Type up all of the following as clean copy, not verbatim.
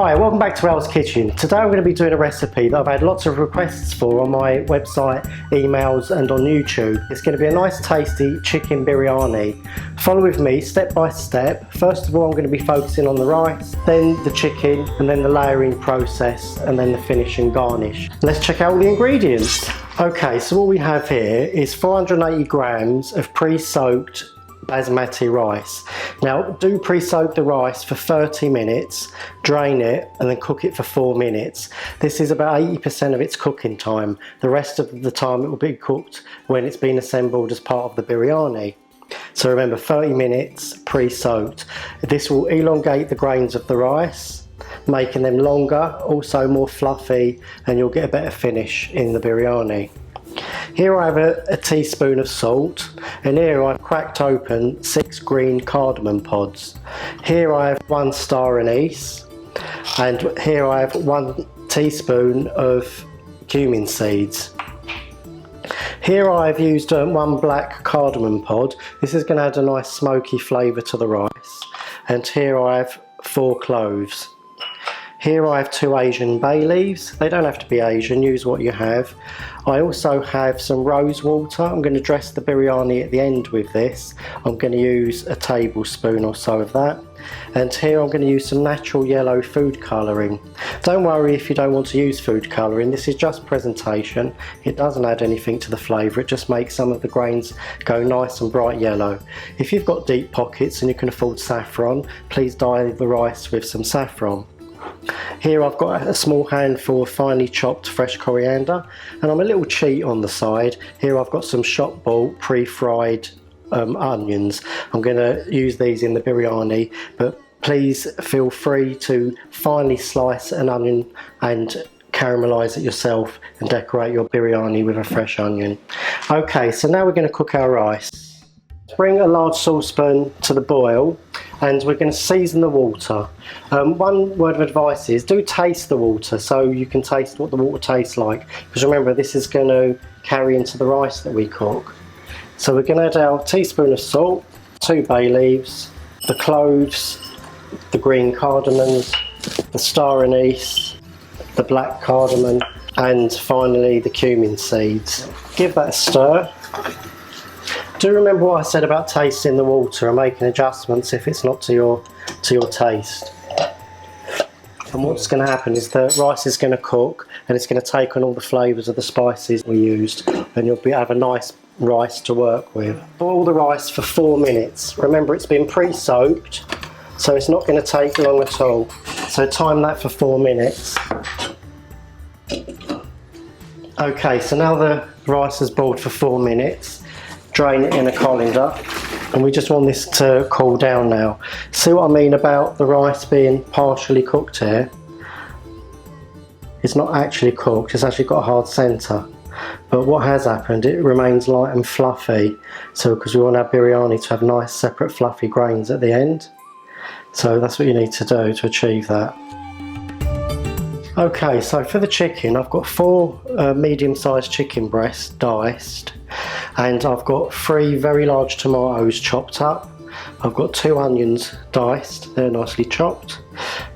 Hi, welcome back to Rail's Kitchen. Today I'm going to be doing a recipe that I've had lots of requests for on my website, emails and on YouTube. It's going to be a nice tasty chicken biryani. Follow with me step by step. First of all, I'm going to be focusing on the rice, then the chicken, and then the layering process, and then the finish and garnish. Let's check out all the ingredients. Okay, so what we have here is 480 grams of pre-soaked Basmati rice. Now do pre-soak the rice for 30 minutes, drain it and then cook it for 4 minutes. This is about 80% of its cooking time. The rest of the time it will be cooked when it's been assembled as part of the biryani. So remember, 30 minutes pre-soaked. This will elongate the grains of the rice, making them longer, also more fluffy, and you'll get a better finish in the biryani. Here I have a teaspoon of salt, and here I've cracked open 6 green cardamom pods. Here I have 1 star anise, and here I have 1 teaspoon of cumin seeds. Here I've used 1 black cardamom pod. This is going to add a nice smoky flavour to the rice. And here I have 4 cloves. Here I have 2 Asian bay leaves. They don't have to be Asian, use what you have. I also have some rose water. I'm going to dress the biryani at the end with this. I'm going to use a tablespoon or so of that. And here I'm going to use some natural yellow food colouring. Don't worry if you don't want to use food colouring, this is just presentation. It doesn't add anything to the flavour, it just makes some of the grains go nice and bright yellow. If you've got deep pockets and you can afford saffron, please dye the rice with some saffron. Here I've got a small handful of finely chopped fresh coriander, and I'm a little cheat on the side. Here I've got some shop bought pre-fried onions. I'm going to use these in the biryani, but please feel free to finely slice an onion and caramelise it yourself and decorate your biryani with a fresh onion. Okay, so now we're going to cook our rice. Bring a large saucepan to the boil and we're going to season the water. One word of advice is do taste the water so you can taste what the water tastes like, because remember this is going to carry into the rice that we cook. So we're going to add our teaspoon of salt, 2 bay leaves, the cloves, the green cardamoms, the star anise, the black cardamom, and finally the cumin seeds. Give that a stir. Do remember what I said about tasting the water and making adjustments if it's not to your taste. And what's going to happen is the rice is going to cook and it's going to take on all the flavours of the spices we used, and you'll have a nice rice to work with. Boil the rice for 4 minutes. Remember it's been pre-soaked, so it's not going to take long at all. So time that for 4 minutes. Okay, so now the rice has boiled for 4 minutes. Drain it in a colander, and we just want this to cool down now. See what I mean about the rice being partially cooked here? It's not actually cooked, it's actually got a hard centre. But what has happened, it remains light and fluffy, so because we want our biryani to have nice separate fluffy grains at the end. So that's what you need to do to achieve that. Okay, so for the chicken I've got 4 medium-sized chicken breasts diced, and I've got 3 very large tomatoes chopped up. I've got 2 onions diced, they're nicely chopped.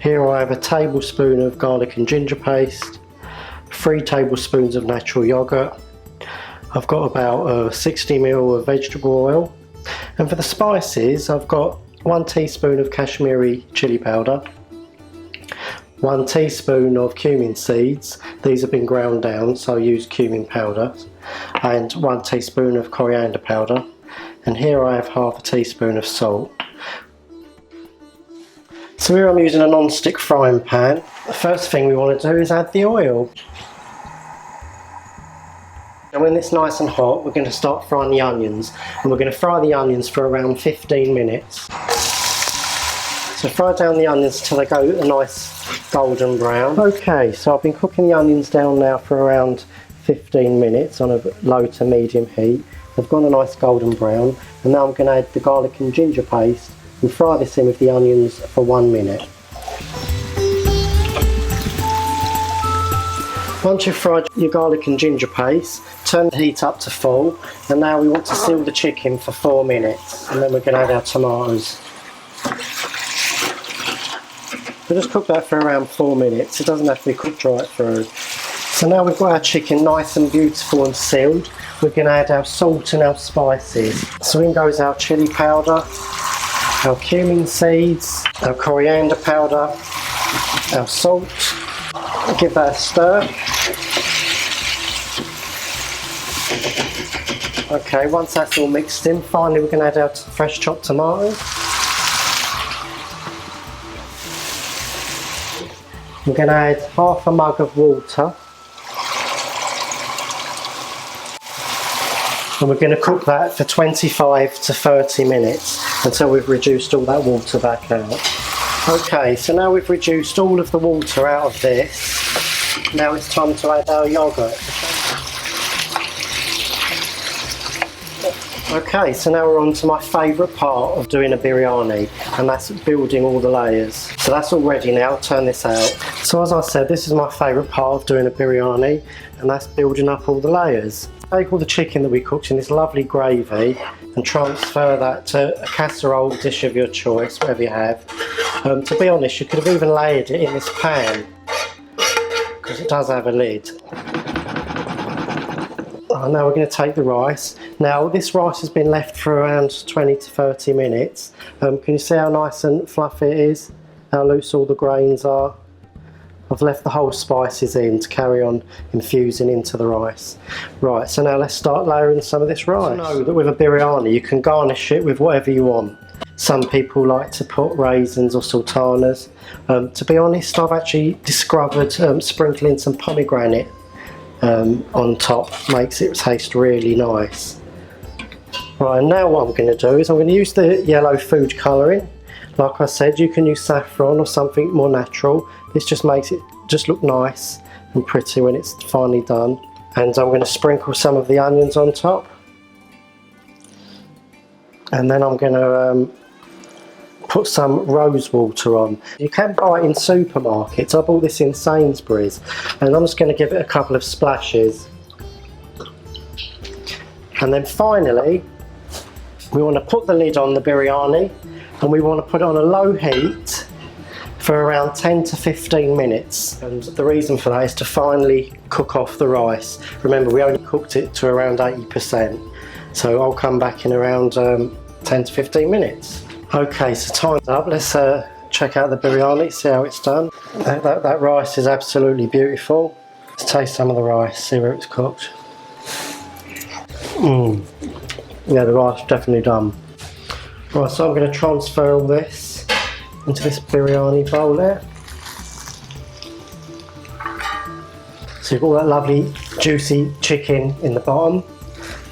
Here I have a tablespoon of garlic and ginger paste, 3 tablespoons of natural yogurt. I've got about 60 ml of vegetable oil, and for the spices I've got 1 teaspoon of Kashmiri chili powder, 1 teaspoon of cumin seeds, these have been ground down so I use cumin powder, and 1 teaspoon of coriander powder, and here I have half a teaspoon of salt. So here I'm using a non-stick frying pan. The first thing we want to do is add the oil. And when it's nice and hot, we're going to start frying the onions, and we're going to fry the onions for around 15 minutes. So fry down the onions until they go a nice golden brown. Okay, so I've been cooking the onions down now for around 15 minutes on a low to medium heat. They've gone a nice golden brown, and now I'm going to add the garlic and ginger paste and fry this in with the onions for 1 minute. Once you've fried your garlic and ginger paste, turn the heat up to full, and now we want to seal the chicken for 4 minutes, and then we're going to add our tomatoes. So just cook that for around 4 minutes. It doesn't have to be cooked right through. So now we've got our chicken nice and beautiful and sealed. We're going to add our salt and our spices. So in goes our chili powder, our cumin seeds, our coriander powder, our salt. Give that a stir. Okay, once that's all mixed in, finally we're going to add our fresh chopped tomatoes. We're going to add half a mug of water. And we're going to cook that for 25 to 30 minutes until we've reduced all that water back out. Okay, so now we've reduced all of the water out of this. Now it's time to add our yoghurt. Okay, so now we're on to my favourite part of doing a biryani, and that's building all the layers. So that's all ready now. Turn this out. So as I said, this is my favourite part of doing a biryani, and that's building up all the layers. Take all the chicken that we cooked in this lovely gravy and transfer that to a casserole dish of your choice, whatever you have. To be honest, you could have even layered it in this pan, because it does have a lid. Now we're going to take the rice. Now this rice has been left for around 20 to 30 minutes. Can you see how nice and fluffy it is? How loose all the grains are? I've left the whole spices in to carry on infusing into the rice. Right, so now let's start layering some of this rice. You know that with a biryani you can garnish it with whatever you want. Some people like to put raisins or sultanas. To be honest, I've actually discovered sprinkling some pomegranate on top makes it taste really nice. Right, and now what I'm going to do is I'm going to use the yellow food colouring. Like I said, you can use saffron or something more natural. This just makes it just look nice and pretty when it's finally done. And I'm going to sprinkle some of the onions on top. And then I'm going to put some rose water on. You can buy it in supermarkets. I bought this in Sainsbury's, and I'm just going to give it a couple of splashes. And then finally we want to put the lid on the biryani, and we want to put it on a low heat for around 10 to 15 minutes. And the reason for that is to finally cook off the rice. Remember, we only cooked it to around 80%, so I'll come back in around 10 to 15 minutes. Okay, so time's up. Let's check out the biryani, see how it's done. That rice is absolutely beautiful. Let's taste some of the rice, see where it's cooked. Yeah, the rice is definitely done. Right, so I'm going to transfer all this into this biryani bowl there. So you've got all that lovely juicy chicken in the bottom,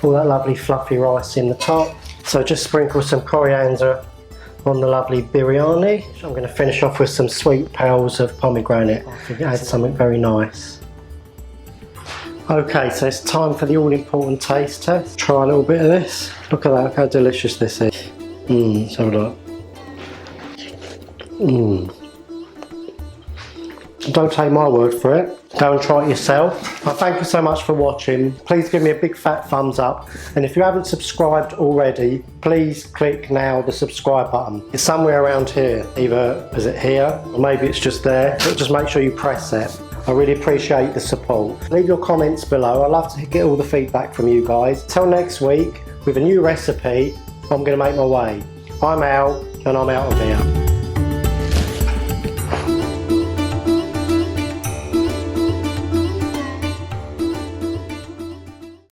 all that lovely fluffy rice in the top. So just sprinkle some coriander on the lovely biryani. I'm going to finish off with some sweet petals of pomegranate. I think it adds something very nice. Okay, so it's time for the all-important taste test. Try a little bit of this. Look at that, look how delicious this is. Let's have a look. Don't take my word for it. Go and try it yourself. I thank you so much for watching. Please give me a big fat thumbs up. And if you haven't subscribed already, please click now the subscribe button. It's somewhere around here. Either is it here or maybe it's just there. But just make sure you press it. I really appreciate the support. Leave your comments below. I love to get all the feedback from you guys. Till next week with a new recipe, I'm going to make my way. I'm Al and I'm out of here.